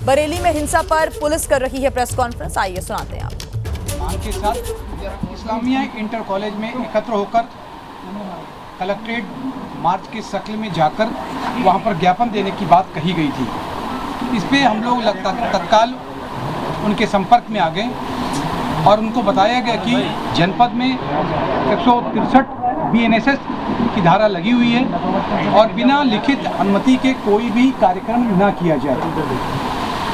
बरेली में हिंसा पर पुलिस कर रही है प्रेस कॉन्फ्रेंस, आइए सुनाते हैं आप। मान के साथ इस्लामिया इंटर कॉलेज में एकत्र होकर कलेक्ट्रेट मार्च के शक्ल में जाकर वहां पर ज्ञापन देने की बात कही गई थी। इस पे हम लोग तत्काल उनके संपर्क में आ गए और उनको बताया गया कि जनपद में 163 BNSS की धारा लगी हुई है और बिना लिखित अनुमति के कोई भी कार्यक्रम न किया जाए।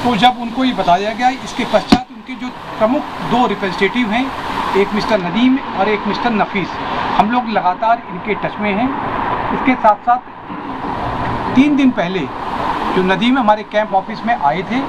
तो जब उनको ये बताया गया, इसके पश्चात उनके जो प्रमुख 2 रिप्रेजेंटेटिव हैं, एक मिस्टर नदीम और एक मिस्टर नफीस, हम लोग लगातार इनके टच में हैं। इसके साथ साथ 3 दिन पहले जो नदीम हमारे कैंप ऑफिस में आए थे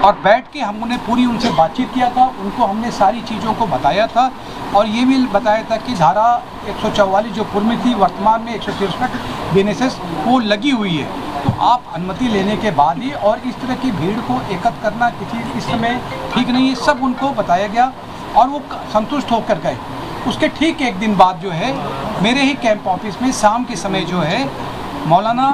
और बैठ के हमने पूरी उनसे बातचीत किया था। उनको हमने सारी चीज़ों को बताया था और ये भी बताया था कि धारा 144 जो पूर्व में थी, वर्तमान में 163 BNSS वो लगी हुई है। तो आप अनुमति लेने के बाद ही और इस तरह की भीड़ को एकत्र करना किसी इस समय ठीक नहीं है, सब उनको बताया गया और वो संतुष्ट होकर गए। उसके ठीक 1 दिन बाद जो है मेरे ही कैंप ऑफिस में शाम के समय जो है मौलाना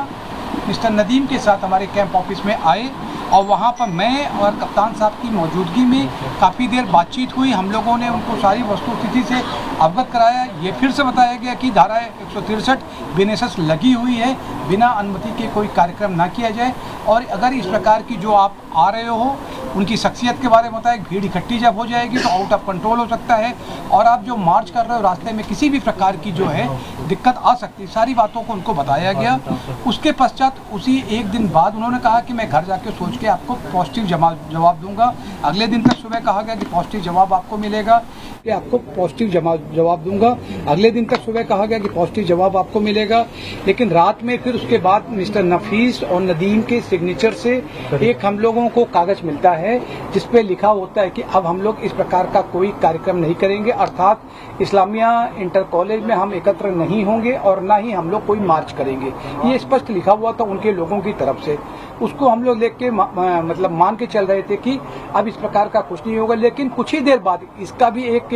मिस्टर नदीम के साथ हमारे कैंप ऑफिस में आए और वहाँ पर मैं और कप्तान साहब की मौजूदगी में काफ़ी देर बातचीत हुई। हम लोगों ने उनको सारी वस्तुस्थिति से अवगत कराया। ये फिर से बताया गया कि धारा 163 BNSS लगी हुई है, बिना अनुमति के कोई कार्यक्रम ना किया जाए और अगर इस प्रकार की जो आप आ रहे हो उनकी शख्सियत के बारे में बताया, भीड़ इकट्ठी जब हो जाएगी तो आउट ऑफ कंट्रोल हो सकता है और आप जो मार्च कर रहे हो रास्ते में किसी भी प्रकार की जो है दिक्कत आ सकती है। सारी बातों को उनको बताया गया। उसके पश्चात उसी 1 दिन बाद उन्होंने कहा कि मैं घर जाके सोच के आपको पॉजिटिव जवाब दूंगा। अगले दिन तक सुबह कहा गया कि पॉजिटिव जवाब आपको मिलेगा, कि आपको पॉजिटिव जवाब दूंगा। अगले दिन तक सुबह कहा गया कि पॉजिटिव जवाब आपको मिलेगा। लेकिन रात में फिर उसके बाद मिस्टर नफीस और नदीम के सिग्नेचर से एक हम लोगों को कागज मिलता है जिसपे लिखा होता है कि अब हम लोग इस प्रकार का कोई कार्यक्रम नहीं करेंगे, अर्थात इस्लामिया इंटर कॉलेज में हम एकत्र नहीं होंगे और ना ही हम लोग कोई मार्च करेंगे। ये स्पष्ट लिखा हुआ था उनके लोगों की तरफ से। उसको हम लोग लेके मतलब मान के चल रहे थे कि अब इस प्रकार का कुछ नहीं होगा। लेकिन कुछ ही देर बाद इसका भी एक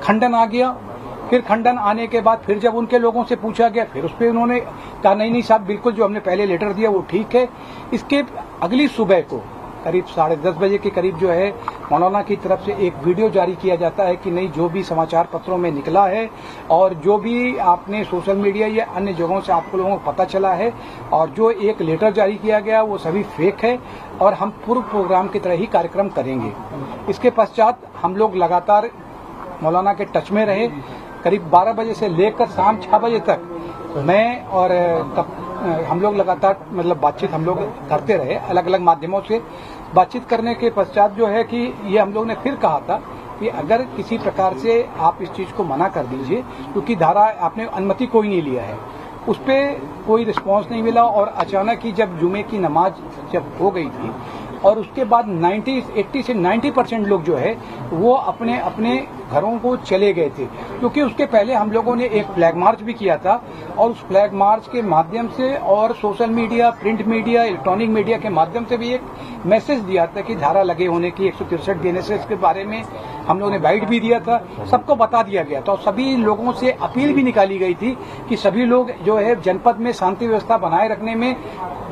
खंडन आ गया। फिर खंडन आने के बाद फिर जब उनके लोगों से पूछा गया, फिर उस पर उन्होंने कहा नहीं साहब, बिल्कुल जो हमने पहले लेटर दिया वो ठीक है। इसके अगली सुबह को करीब 10:30 बजे के करीब जो है मौलाना की तरफ से एक वीडियो जारी किया जाता है कि नहीं, जो भी समाचार पत्रों में निकला है और जो भी आपने सोशल मीडिया या अन्य जगहों से आपको लोगों को पता चला है और जो एक लेटर जारी किया गया वो सभी फेक है और हम पूर्व प्रोग्राम की तरह ही कार्यक्रम करेंगे। इसके पश्चात हम लोग लगातार मौलाना के टच में रहे। करीब 12 बजे से लेकर शाम 6 बजे तक मैं और हम लोग लगातार मतलब बातचीत हम लोग करते रहे। अलग अलग माध्यमों से बातचीत करने के पश्चात जो है कि ये हम लोग ने फिर कहा था कि अगर किसी प्रकार से आप इस चीज को मना कर दीजिए, क्योंकि धारा आपने अनुमति कोई नहीं लिया है, उस पर कोई रिस्पांस नहीं मिला। और अचानक ही जब जुमे की नमाज जब हो गई थी और उसके बाद 80 से 90% लोग जो है वो अपने अपने घरों को चले गए थे, क्योंकि उसके पहले हम लोगों ने एक फ्लैग मार्च भी किया था और उस फ्लैग मार्च के माध्यम से और social media, print media, electronic media के माध्यम से भी एक मैसेज दिया था कि धारा लगे होने की 163 BNSS के बारे में हम लोगों ने बाइट भी दिया था, सबको बता दिया गया था और सभी लोगों से अपील भी निकाली गई थी कि सभी लोग जो है जनपद में शांति व्यवस्था बनाए रखने में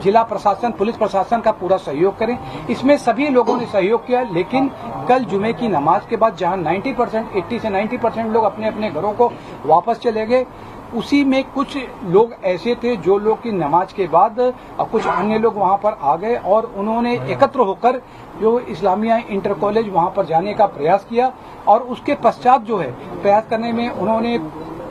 जिला प्रशासन, पुलिस प्रशासन का पूरा सहयोग करें। इसमें सभी लोगों ने सहयोग किया। लेकिन कल जुमे की नमाज के बाद जहां 80 से 90% लोग अपने अपने घरों को वापस चले गए, उसी में कुछ लोग ऐसे थे जो लोग की नमाज के बाद और कुछ अन्य लोग वहां पर आ गए और उन्होंने एकत्र होकर जो इस्लामिया इंटर कॉलेज वहां पर जाने का प्रयास किया और उसके पश्चात जो है प्रयास करने में उन्होंने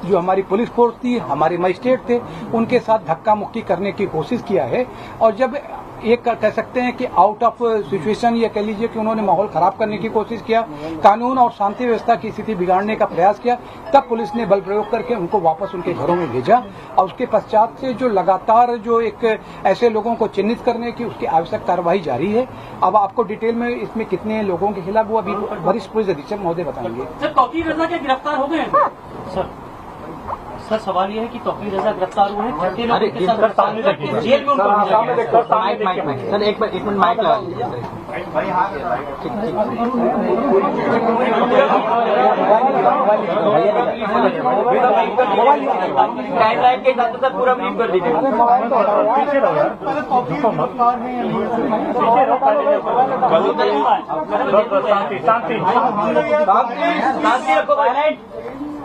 जो हमारी पुलिस फोर्स थी, हमारे मजिस्ट्रेट थे, उनके साथ धक्का मुक्की करने की कोशिश किया है। और जब एक कह सकते हैं कि आउट ऑफ सिचुएशन या कह लीजिए कि उन्होंने माहौल खराब करने की कोशिश किया, कानून और शांति व्यवस्था की स्थिति बिगाड़ने का प्रयास किया, तब पुलिस ने बल प्रयोग करके उनको वापस उनके घरों में भेजा। और उसके पश्चात से जो लगातार जो एक ऐसे लोगों को चिन्हित करने की उसकी आवश्यक कार्रवाई जारी है। अब आपको डिटेल में इसमें कितने लोगों के खिलाफ वो अभी वरिष्ठ पुलिस अधीक्षक महोदय बताएंगे। सर, तौकीर रजा के गिरफ्तार हो गए हैं सर? सर सवाल ये है कि तौकीर रजा गिरफ्तार हुए हैं, 30 लोगों के साथ जेल में उनको भेजा गया है। सर एक मिनट माइक लगा लीजिए टाइमलाइन के हिसाब से पूरा ब्रीफ कर दीजिए।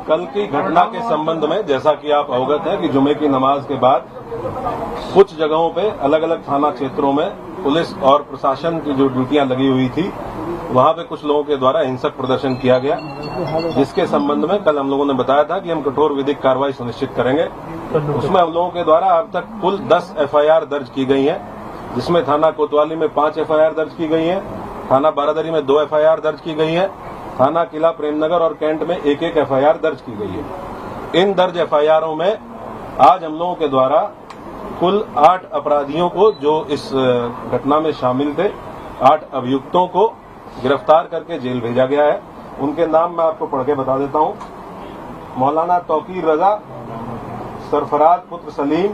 कल की घटना के संबंध में जैसा कि आप अवगत हैं कि जुमे की नमाज के बाद कुछ जगहों पे अलग अलग थाना क्षेत्रों में पुलिस और प्रशासन की जो ड्यूटियां लगी हुई थी वहां पे कुछ लोगों के द्वारा हिंसक प्रदर्शन किया गया, जिसके संबंध में कल हम लोगों ने बताया था कि हम कठोर विधिक कार्रवाई सुनिश्चित करेंगे। उसमें हम लोगों के द्वारा अब तक कुल 10 FIR दर्ज की गई हैं, जिसमें थाना कोतवाली में 5 FIR दर्ज की गई हैं, थाना बारादरी में 2 FIR दर्ज की गई हैं, थाना किला प्रेमनगर और कैंट में 1-1 FIR दर्ज की गई है। इन दर्ज FIRों में आज हम लोगों के द्वारा कुल 8 अपराधियों को जो इस घटना में शामिल थे, 8 अभियुक्तों को गिरफ्तार करके जेल भेजा गया है। उनके नाम मैं आपको पढ़ के बता देता हूं। मौलाना तौकीर रजा, सरफराज पुत्र सलीम,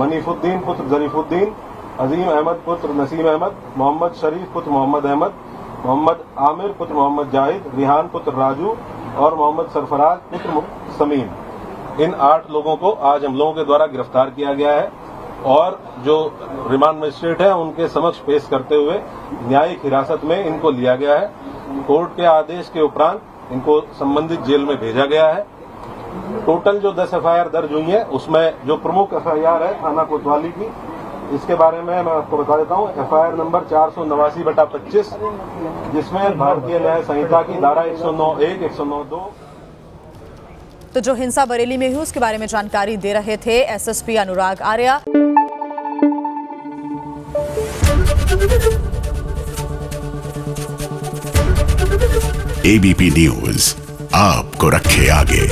मनीफुद्दीन पुत्र जरीफुद्दीन, अजीम अहमद पुत्र नसीम अहमद, मोहम्मद शरीफ पुत्र मोहम्मद अहमद, मोहम्मद आमिर पुत्र मोहम्मद जाहिद, रिहान पुत्र राजू और मोहम्मद सरफराज पुत्र समीम। इन 8 लोगों को आज हम लोगों के द्वारा गिरफ्तार किया गया है और जो रिमांड मजिस्ट्रेट है उनके समक्ष पेश करते हुए न्यायिक हिरासत में इनको लिया गया है। कोर्ट के आदेश के उपरांत इनको संबंधित जेल में भेजा गया है। टोटल जो 10 FIR दर्ज हुई है उसमें जो प्रमुख FIR है थाना कोतवाली की, इसके बारे में मैं आपको बता देता हूँ। FIR नंबर 489/25, जिसमें भारतीय न्याय संहिता की धारा 109(1), 109(2। तो जो हिंसा बरेली में हुई उसके बारे में जानकारी दे रहे थे SSP अनुराग आर्या। ABP न्यूज आपको रखे आगे।